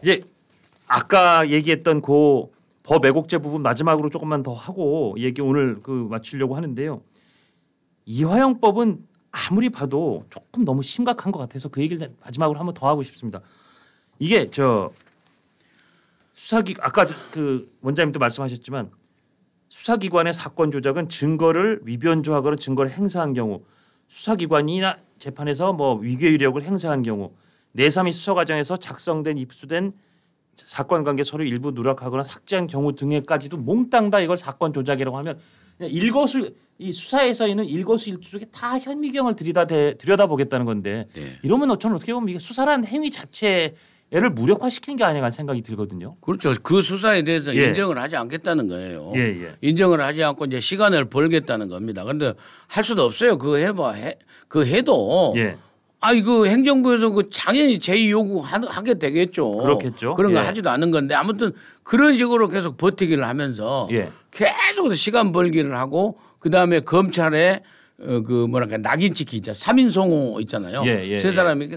이제 아까 얘기했던 그 법 왜곡죄 부분 마지막으로 조금만 더 하고 얘기 오늘 마치려고 하는데요. 이화영법은 아무리 봐도 조금 너무 심각한 것 같아서 그 얘기를 마지막으로 한번 더 하고 싶습니다. 이게 아까 원장님도 말씀하셨지만 수사기관의 사건 조작은 증거를 위변조하거나 증거를 행사한 경우, 수사기관이나 재판에서 위계 유력을 행사한 경우, 내3의 수사 과정에서 작성된 입수된 사건 관계 서류 일부 누락하거나 삭제한 경우 등에까지도 몽땅 다 이걸 사건 조작이라고 하면 이 수사에서 있는 일거수일투 속에 다 현미경을 들여다보겠다는 건데 네. 이러면 저는 어떻게 보면 이게 수사라는 행위 자체를 무력화시키는 게 아닌가 생각이 들거든요. 그렇죠. 그 수사에 대해서 예. 인정을 하지 않겠다는 거예요. 예. 인정을 하지 않고 이제 시간을 벌겠다는 겁니다. 그런데 할 수도 없어요. 그거 해도 예. 그 행정부에서 당연히 제의 요구하게 되겠죠. 그렇겠죠. 그런 거 예. 하지도 않는 건데 아무튼 그런 식으로 계속 버티기를 하면서 예. 계속 시간 벌기를 하고 그다음에 검찰에 낙인 찍기 있잖아요. 3인송호 있잖아요. 예. 세 사람이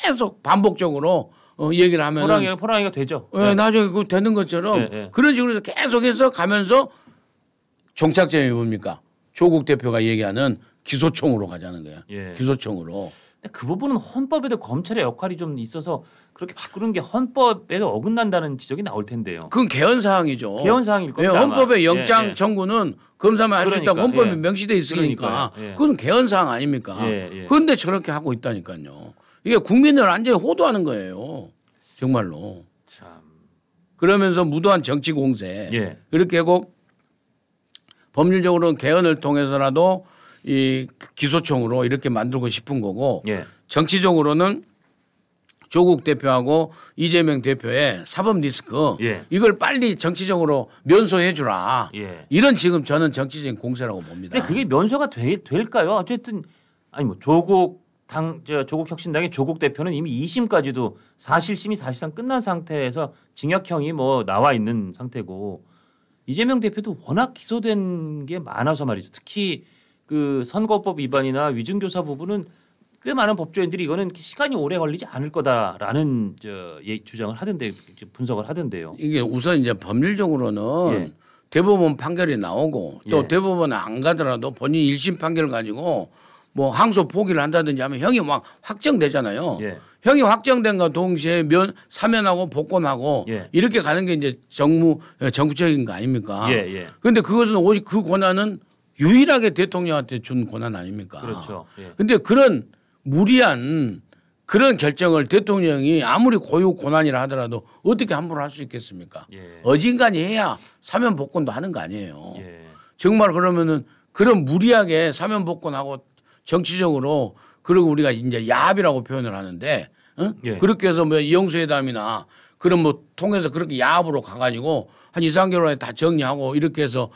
계속 반복적으로 얘기를 하면 포랑이가 되죠. 예. 나중에 그거 되는 것처럼 그런 식으로 해서 계속해서 가면서 종착점이 뭡니까? 조국 대표가 얘기하는 기소총으로 가자는 거야. 예. 기소총으로. 그 부분은 헌법에도 검찰의 역할이 좀 있어서 그렇게 바꾸는 게 헌법에도 어긋난다는 지적이 나올 텐데요. 그건 개헌 사항이죠. 개헌 사항일 겁니다. 헌법의 영장 청구는 검사만 할 수 있다고 헌법에 명시돼 있으니까 그건 개헌 사항 아닙니까? 그런데 저렇게 하고 있다니까요. 이게 국민을 완전히 호도하는 거예요. 정말로. 참. 그러면서 무도한 정치 공세. 이렇게 하고 법률적으로는 개헌을 통해서라도 이 기소총으로 이렇게 만들고 싶은 거고 정치적으로는 조국 대표하고 이재명 대표의 사법 리스크 이걸 빨리 정치적으로 면소해 주라. 이런 지금 저는 정치적인 공세라고 봅니다. 근데 그게 면소가 될까요? 어쨌든 조국 혁신당의 조국 대표는 이미 2심까지도 사실심이 사실상 끝난 상태에서 징역형이 나와 있는 상태고 이재명 대표도 워낙 기소된 게 많아서 말이죠. 특히 선거법 위반이나 위증교사 부분은 꽤 많은 법조인들이 이거는 시간이 오래 걸리지 않을 거다라는 주장을 하던데 분석을 하던데요. 이게 우선 이제 법률적으로는 대법원 판결이 나오고 또 대법원에 안 가더라도 본인 1심 판결을 가지고 항소 포기를 한다든지 하면 형이 막 확정되잖아요. 형이 확정된과 동시에 사면하고 복권하고 이렇게 가는 게 이제 정부적인 거 아닙니까? 그런데 그것은 오직 그 권한은 유일하게 대통령한테 준 권한 아닙니까? 그렇죠. 그런데 그런 무리한 그런 결정을 대통령이 아무리 고유 권한이라 하더라도 어떻게 함부로 할 수 있겠습니까? 어진간히 해야 사면 복권도 하는 거 아니에요. 정말 그러면은 그런 무리하게 사면 복권하고 정치적으로 그리고 우리가 이제 야합이라고 표현을 하는데 그렇게 해서 이영수 회담이나 그런 통해서 그렇게 야합으로 가가지고 한 2, 3개월 안에 다 정리하고 이렇게 해서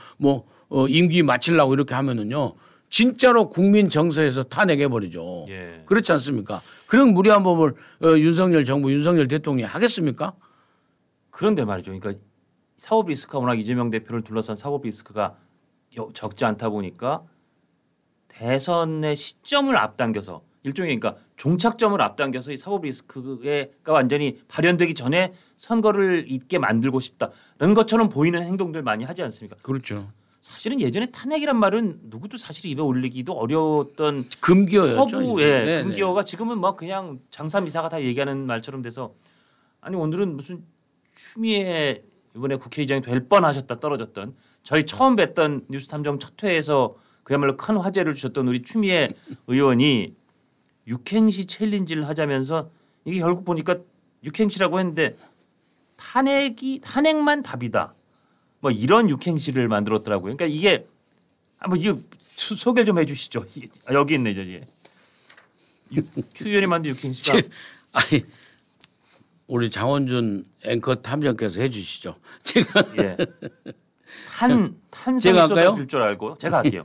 임기 마치려고 이렇게 하면은요 진짜로 국민 정서에서 탄핵해 버리죠. 그렇지 않습니까? 그런 무리한 법을 윤석열 정부 윤석열 대통령이 하겠습니까? 그런데 말이죠. 그러니까 사법 리스크가 워낙 이재명 대표를 둘러싼 사법 리스크가 적지 않다 보니까 대선의 시점을 앞당겨서 일종의 그러니까 종착점을 앞당겨서 이 사법 리스크가 완전히 발현되기 전에 선거를 있게 만들고 싶다는 것처럼 보이는 행동들 많이 하지 않습니까? 그렇죠. 사실은 예전에 탄핵이란 말은 누구도 사실 입에 올리기도 어려웠던 금기어였죠. 허브의 금기어가 지금은 그냥 장사미사가 다 얘기하는 말처럼 돼서 오늘은 무슨 추미애 이번에 국회의장이 될 뻔하셨다 떨어졌던 저희 처음 뵀던 뉴스탐정 첫 회에서 그야말로 큰 화제를 주셨던 우리 추미애 의원이 육행시 챌린지를 하자면서 이게 결국 보니까 육행시라고 했는데 탄핵만 답이다. 이런 육행시를 만들었더라고요. 그러니까 이게 한번 이거 소개를 좀 해주시죠. 여기 있네 저기. 추 의원이 만든 육행시가. 아니 우리 장원준 앵커 탐정께서 해주시죠. 제가 탄성이 쏟아질 줄 알고 제가 할게요.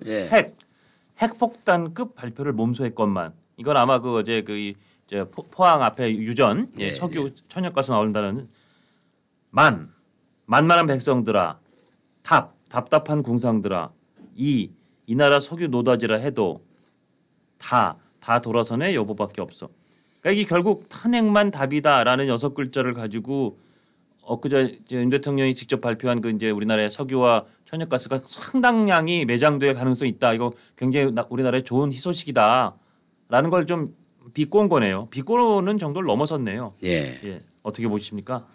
핵폭탄급 발표를 몸소했건만 이건 아마 어제 포항 앞에 유전 석유 천연가스 나온다는 만만한 백성들아 답답한 궁상들아 이 나라 석유 노다지라 해도 다 돌아서네 여보밖에 없어. 그러니까 이게 결국 탄핵만 답이다라는 6글자를 가지고 엊그제 윤 대통령이 직접 발표한 그 이제 우리나라의 석유와 천연가스가 상당량이 매장될 가능성이 있다. 이거 굉장히 우리나라의 좋은 희소식이다라는 걸 좀 비꼬은 거네요. 비꼬는 정도를 넘어섰네요. 예. 예. 어떻게 보십니까?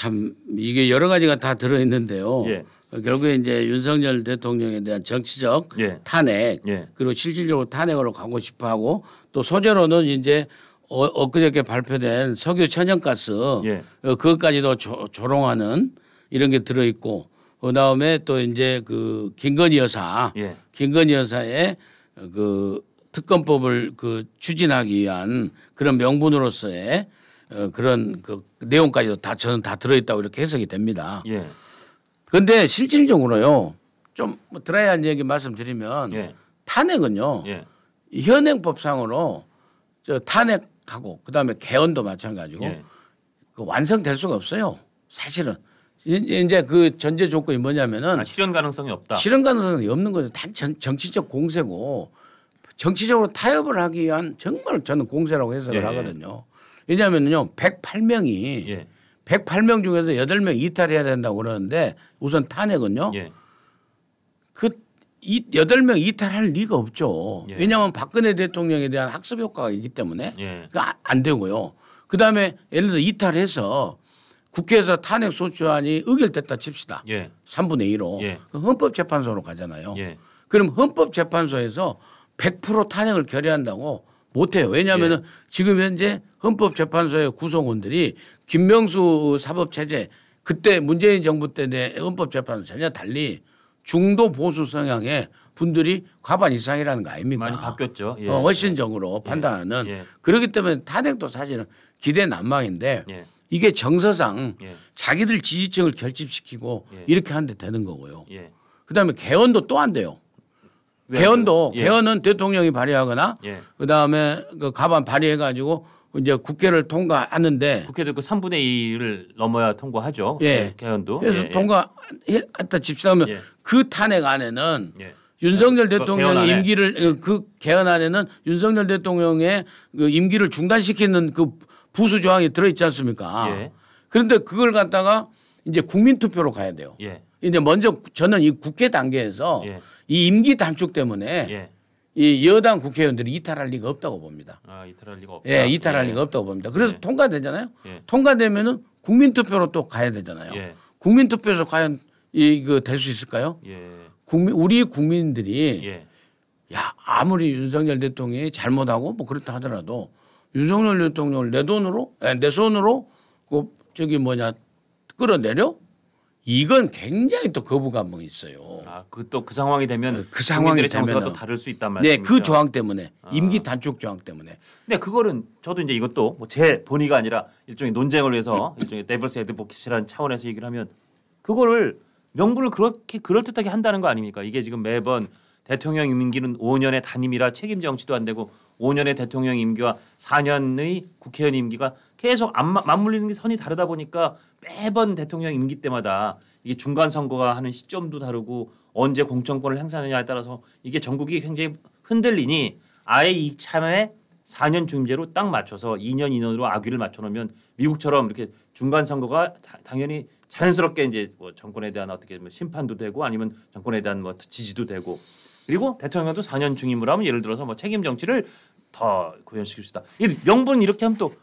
참 이게 여러 가지가 다 들어 있는데요. 예. 결국에 이제 윤석열 대통령에 대한 정치적 예. 탄핵 예. 그리고 실질적으로 탄핵으로 가고 싶어하고 또 소재로는 이제 엊그저께 발표된 석유 천연가스 예. 그것까지도 조롱하는 이런 게 들어 있고 그다음에 또 이제 그 김건희 여사 예. 김건희 여사의 그 특검법을 그 추진하기 위한 그런 명분으로서의 그런 그 내용까지도 다 저는 다 들어 있다고 이렇게 해석이 됩니다. 예. 그런데 실질적으로요 좀 드라이한 얘기 말씀드리면 예. 탄핵은요 예. 현행법상으로 저 탄핵하고 그다음에 개헌도 마찬가지고 예. 그 완성될 수가 없어요. 사실은 이제 그 전제 조건이 뭐냐면은 실현 가능성이 없다. 실현 가능성이 없는 거죠. 단 정치적 공세고 정치적으로 타협을 하기 위한 정말 저는 공세라고 해석을 하거든요. 왜냐하면요 108명이 예. 108명 중에서 8명 이탈해야 된다고 그러는데 우선 탄핵은요. 예. 그 8명 이탈할 리가 없죠. 예. 왜냐하면 박근혜 대통령에 대한 학습 효과가 있기 때문에 예. 안 되고요. 그다음에 예를 들어 이탈해서 국회에서 탄핵 소추안이 의결됐다 칩시다. 예. 3분의 1로 예. 헌법재판소로 가잖아요. 예. 그럼 헌법재판소에서 100% 탄핵을 결의한다고 못해요. 왜냐하면 지금 현재 헌법재판소의 구성원들이 김명수 사법체제 그때 문재인 정부 때 내 헌법재판소 전혀 달리 중도 보수 성향의 분들이 과반 이상이라는 거 아닙니까? 많이 바뀌었죠. 예. 훨씬적으로 판단하는 예. 그렇기 때문에 탄핵도 사실은 기대 난망인데 예. 이게 정서상 예. 자기들 지지층을 결집시키고 예. 이렇게 하는데 되는 거고요. 예. 그다음에 개헌도 또 안 돼요. 개헌은 대통령이 발의하거나 예. 그다음에 그 가반 발의해가지고 이제 국회를 통과하는데 국회도 그 3분의 2를 넘어야 통과하죠. 예. 개헌도. 그래서 통과했다 칩시다면 그 탄핵 안에는 윤석열 대통령의 임기를 그 개헌 안에는 윤석열 대통령의 그 임기를 중단시키는 그 부수 조항이 들어있지 않습니까? 예. 그런데 그걸 갖다가 이제 국민투표로 가야 돼요. 예. 이제 먼저 저는 이 국회 단계에서 이 임기 단축 때문에 이 여당 국회의원들이 이탈할 리가 없다고 봅니다. 아, 이탈할 리가 없다. 예, 이탈할 리가 없다고 봅니다. 그래서 통과되잖아요. 통과되면은 국민투표로 또 가야 되잖아요. 국민투표에서 과연 이거 될 수 있을까요? 우리 국민들이 야 아무리 윤석열 대통령이 잘못하고 뭐 그렇다 하더라도 윤석열 대통령을 내 손으로 그 저기 뭐냐 끌어내려? 이건 굉장히 또 거부감이 있어요. 아, 그 또 그 상황이 되면 그 상황이 정서가 또 다를 수 있단 말씀이죠. 네, 그 조항 때문에 임기 단축 조항 때문에. 근데 그거는 저도 이제 이것도 뭐 제 본의가 아니라 일종의 논쟁을 위해서 일종의 데블스 애드보킷이라는 차원에서 얘기를 하면 그거를 명분을 그렇게 그럴듯하게 한다는 거 아닙니까? 이게 지금 매번 대통령 임기는 5년의 단임이라 책임 정치도 안 되고 5년의 대통령 임기와 4년의 국회의원 임기가 계속 맞물리는 게 선이 다르다 보니까 매번 대통령 임기 때마다 이게 중간 선거가 하는 시점도 다르고 언제 공천권을 행사하느냐에 따라서 이게 전국이 굉장히 흔들리니 아예 이참에 4년 중임제로 딱 맞춰서 2년 2년으로 악위를 맞춰 놓으면 미국처럼 이렇게 중간 선거가 당연히 자연스럽게 이제 뭐 정권에 대한 어떻게 뭐 심판도 되고 아니면 정권에 대한 뭐 지지도 되고 그리고 대통령도 4년 중임으로 하면 예를 들어서 뭐 책임 정치를 더 구현시킵시다. 이 명분 이렇게 하면 또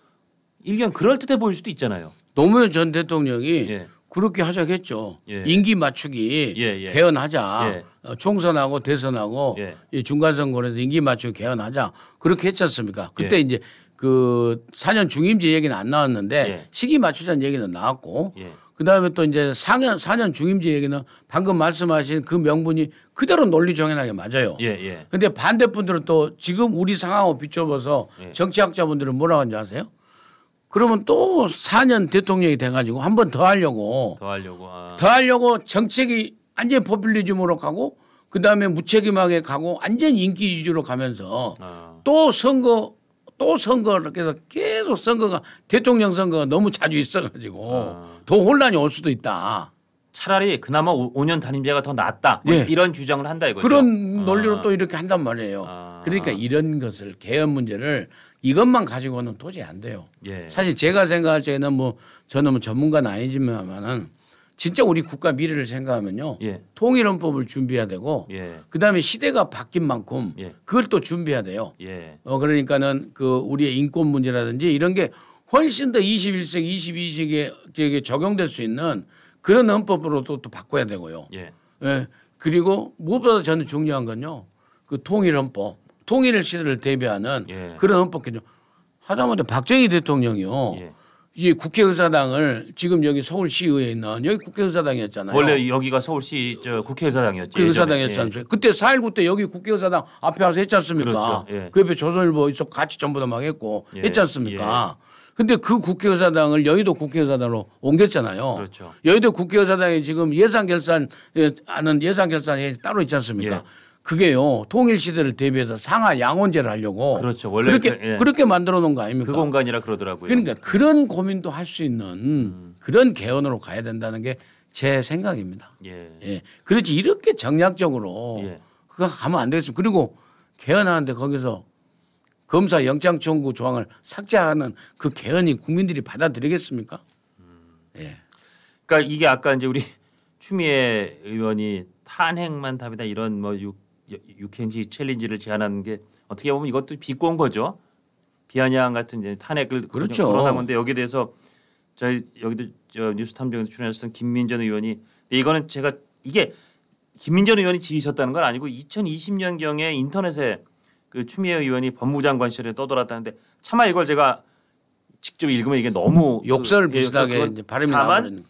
일견 그럴듯해 보일 수도 있잖아요. 노무현 전 대통령이 그렇게 하자겠죠. 임기 맞추기 개헌하자. 총선하고 대선하고 이 중간선거에서 임기 맞추기 개헌하자. 그렇게 했지 않습니까? 그때 이제 그 4년 중임제 얘기는 안 나왔는데 시기 맞추자는 얘기는 나왔고 그다음에 또 이제 4년 중임제 얘기는 방금 말씀하신 그 명분이 그대로 논리 정연하게 맞아요. 그런데 반대분들은 또 지금 우리 상황을 비춰봐서 정치학자분들은 뭐라고 하는지 아세요? 그러면 또 4년 대통령이 돼가지고 한 번 더 하려고 정책이 완전히 포퓰리즘으로 가고 그다음에 무책임하게 가고 완전히 인기 위주로 가면서 또 선거 이렇게 해서 계속 선거가 대통령 선거가 너무 자주 있어가지고 더 혼란이 올 수도 있다. 차라리 그나마 5년 단임제가 더 낫다. 뭐 이런 주장을 한다 이거죠. 그런 논리로 또 이렇게 한단 말이에요. 그러니까 이런 것을 개헌 문제를 이것만 가지고는 도저히 안 돼요. 예. 사실 제가 생각할 때는 뭐 저는 뭐 전문가는 아니지만은 진짜 우리 국가 미래를 생각하면요. 예. 통일헌법을 준비해야 되고 예. 그다음에 시대가 바뀐 만큼 예. 그걸 또 준비해야 돼요. 예. 그러니까는 그 우리의 인권 문제라든지 이런 게 훨씬 더 21세기, 22세기에 적용될 수 있는 그런 헌법으로 또 바꿔야 되고요. 예. 예. 그리고 무엇보다 저는 중요한 건요. 그 통일헌법, 통일 시대를 대비하는 예. 그런 헌법 개정. 하다못해 박정희 대통령이요. 예. 이 국회의사당을 지금 여기 서울시의회에 있는 여기 국회의사당이었잖아요. 원래 여기가 서울시 국회의사당이었죠. 국회의사당이었잖아요. 예. 그때 4.19 때 여기 국회의사당 앞에 와서 했지 않습니까? 그렇죠. 예. 그 옆에 조선일보 있어 같이 전부 다 막 했고 예. 했지 않습니까? 근데 그 국회의사당을 여의도 국회의사당으로 옮겼잖아요. 그렇죠. 여의도 국회의사당이 지금 예산결산하는 예산결산이 따로 있지 않습니까? 예. 그게요 통일 시대를 대비해서 상하 양원제를 하려고 그렇죠. 원래 그렇게 만들어 놓은 거 아닙니까? 그 공간이라 그러더라고요. 그러니까 그런 고민도 할 수 있는 그런 개헌으로 가야 된다는 게 제 생각입니다. 예. 예. 그렇지 이렇게 정략적으로 예. 그거 가면 안 되겠습니다. 그리고 개헌하는데 거기서 검사 영장 청구 조항을 삭제하는 그 개헌이 국민들이 받아들이겠습니까? 예. 그러니까 이게 아까 이제 우리 추미애 의원이 탄핵만 답이다 이런 뭐 육행시 챌린지를 제안하는 게 어떻게 보면 이것도 비꼰 거죠. 비아냥 같은 이제 탄핵을 그렇죠. 거론한 건데 여기에 대해서 저희 여기도 뉴스탐정에 출연했던 김민전 의원이 근데 이거는 제가 이게 김민전 의원이 지으셨다는 건 아니고 2020년경에 인터넷에 그 추미애 의원이 법무장관 시절에 떠돌았다는데 차마 이걸 제가 직접 읽으면 이게 너무 욕설 비슷하게 이제 발음이 나버리는. 다만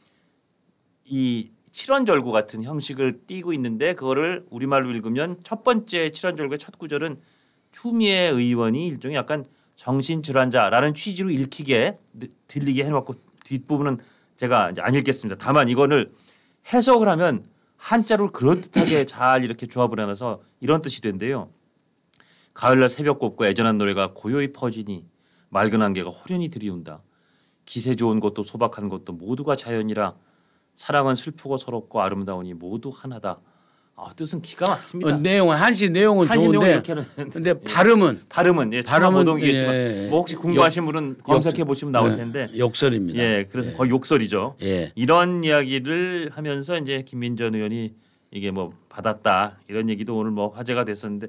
이 칠원절구 같은 형식을 띠고 있는데 그거를 우리말로 읽으면 첫 번째 칠원절구의 첫 구절은 추미애 의원이 일종의 약간 정신질환자라는 취지로 읽히게 들리게 해놓고 뒷부분은 제가 이제 안 읽겠습니다. 다만 이거를 해석을 하면 한자로 그럴듯하게 잘 이렇게 조합을 해놔서 이런 뜻이 된대요. 가을날 새벽꽃과 애절한 노래가 고요히 퍼지니 맑은 안개가 호련히 들이운다. 기세 좋은 것도 소박한 것도 모두가 자연이라 사랑은 슬프고 서럽고 아름다우니 모두 하나다. 뜻은 기가 막힙니다. 내용은 한시 내용은 좋은데 근데 발음은 잘 못 옮기겠지만 뭐 혹시 궁금하신 분은 검색해 보시면 나올 텐데 욕설입니다. 예, 그래서 거의 욕설이죠. 이런 이야기를 하면서 이제 김민전 의원이 이게 뭐 받았다 이런 얘기도 오늘 뭐 화제가 됐었는데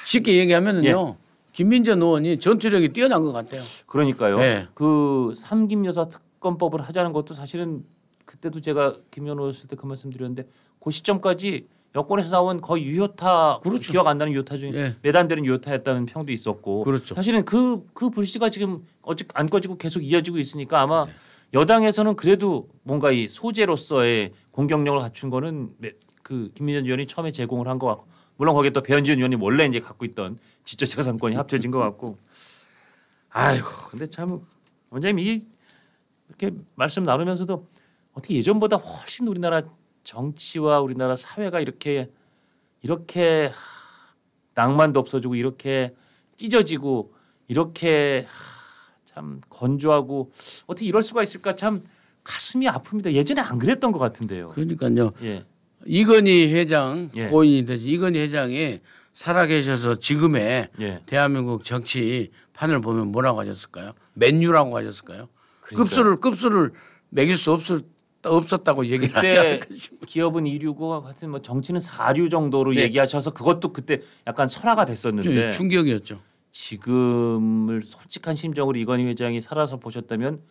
쉽게 얘기하면은요. 김민전 의원이 전투력이 뛰어난 것 같아요. 그러니까요. 그 삼김여사 특검법을 하자는 것도 사실은 그때도 제가 김 의원 오셨을 때 그 말씀드렸는데 그 시점까지 여권에서 나온 거의 유효타 그렇죠. 기억 안 나는 유효타 중에 몇 안 되는 유효타였다는 평도 있었고 그렇죠. 사실은 그 불씨가 지금 안 꺼지고 계속 이어지고 있으니까 아마 여당에서는 그래도 뭔가 이 소재로서의 공격력을 갖춘 거는 그 김민전 의원이 처음에 제공을 한 것 같고 물론 거기에 또 배현진 의원이 원래 이제 갖고 있던 지적재산권이 합쳐진 것 같고 아이고 근데 참 원장님 이렇게 말씀 나누면서도 어떻게 예전보다 훨씬 우리나라 정치와 우리나라 사회가 이렇게 낭만도 없어지고 이렇게 찢어지고 이렇게 참 건조하고 어떻게 이럴 수가 있을까 참 가슴이 아픕니다. 예전에 안 그랬던 것 같은데요. 그러니까요. 이건희 회장 고인이 되지 이건희 회장이 살아계셔서 지금의 대한민국 정치판을 보면 뭐라고 하셨을까요? 맨유라고 하셨을까요? 그러니까요. 급수를 매길 수 없었다고 얘기를 하지 않을까 싶어요. 기업은 2류고 하여튼 뭐 정치는 4류 정도로 얘기하셔서 그것도 그때 약간 설화가 됐었는데 충격이었죠. 지금을 솔직한 심정으로 이건희 회장이 살아서 보셨다면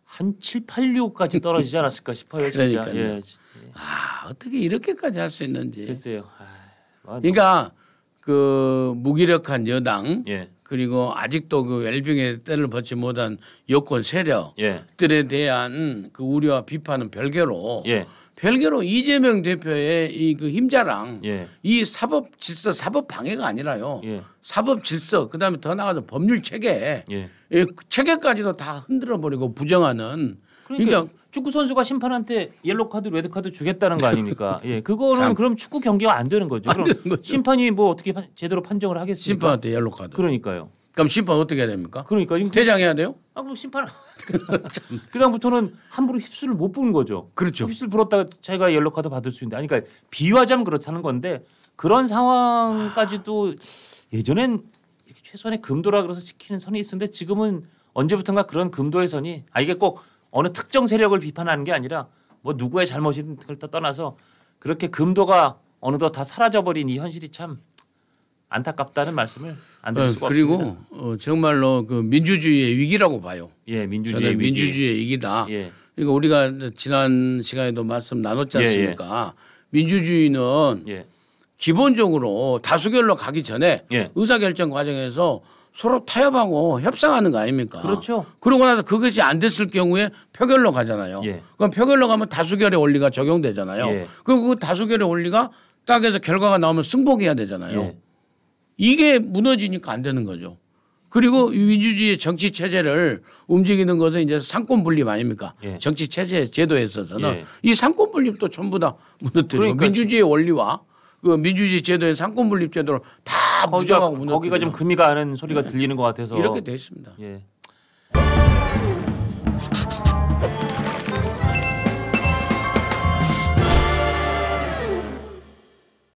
한 7, 8류까지 떨어지지 않았을까 싶어요. 진짜. 어떻게 이렇게까지 할 수 있는지. 글쎄요. 그러니까 그 무기력한 여당 그리고 아직도 그 웰빙의 때를 벗지 못한 여권 세력들에 대한 그 우려와 비판은 별개로 이재명 대표의 이 그 힘자랑 이 사법 질서 사법 방해가 아니라요. 사법 질서 그다음에 더 나아가서 법률 체계 체계까지도 다 흔들어 버리고 부정하는 그러니까 축구 선수가 심판한테 옐로 카드, 레드 카드 주겠다는 거 아닙니까? 그거는 그럼 축구 경기가 안 되는 거죠. 그럼 심판이 뭐 어떻게 제대로 판정을 하겠습니까? 심판한테 옐로 카드. 그러니까요. 그럼 심판 어떻게 해야 됩니까? 그러니까 퇴장해야 돼요? 그럼 심판 그다음부터는 함부로 휩쓸을 못 부는 거죠. 그렇죠. 휩쓸 불었다가 자기가 옐로 카드 받을 수 있는데, 그러니까 비유하자면 그렇다는 건데 그런 상황까지도 예전엔 이렇게 최소한의 금도라 그래서 지키는 선이 있었는데 지금은 언제부턴가 그런 금도의 선이 이게 꼭 어느 특정 세력을 비판하는 게 아니라 뭐 누구의 잘못인 걸 떠나서 그렇게 금도가 어느덧 다 사라져버린 이 현실이 참 안타깝다는 말씀을 안 드릴 수가 그리고 없습니다. 그리고 정말로 그 민주주의의 위기라고 봐요. 예, 민주주의의 위기. 민주주의의 위기다. 예. 그러니까 우리가 지난 시간에도 말씀 나눴지 않습니까? 민주주의는 기본적으로 다수결로 가기 전에 의사결정 과정에서 서로 타협하고 협상하는 거 아닙니까? 그렇죠. 그러고 나서 그것이 안 됐을 경우에 표결로 가잖아요. 그럼 표결로 가면 다수결의 원리가 적용되잖아요. 그 다수결의 원리가 딱 해서 결과가 나오면 승복해야 되잖아요. 이게 무너지니까 안 되는 거죠. 그리고 민주주의 정치 체제를 움직이는 것은 이제 상권 분립 아닙니까? 정치 체제 제도에 있어서는 이 상권 분립도 전부 다 무너뜨리고 그러니까 민주주의 원리와 그 민주주의 제도의 상권 분립 제도를 다 부정하고 무너뜨리고 거기가 좀 금이 가는 소리가 들리는 것 같아서 이렇게 돼 있습니다. 예.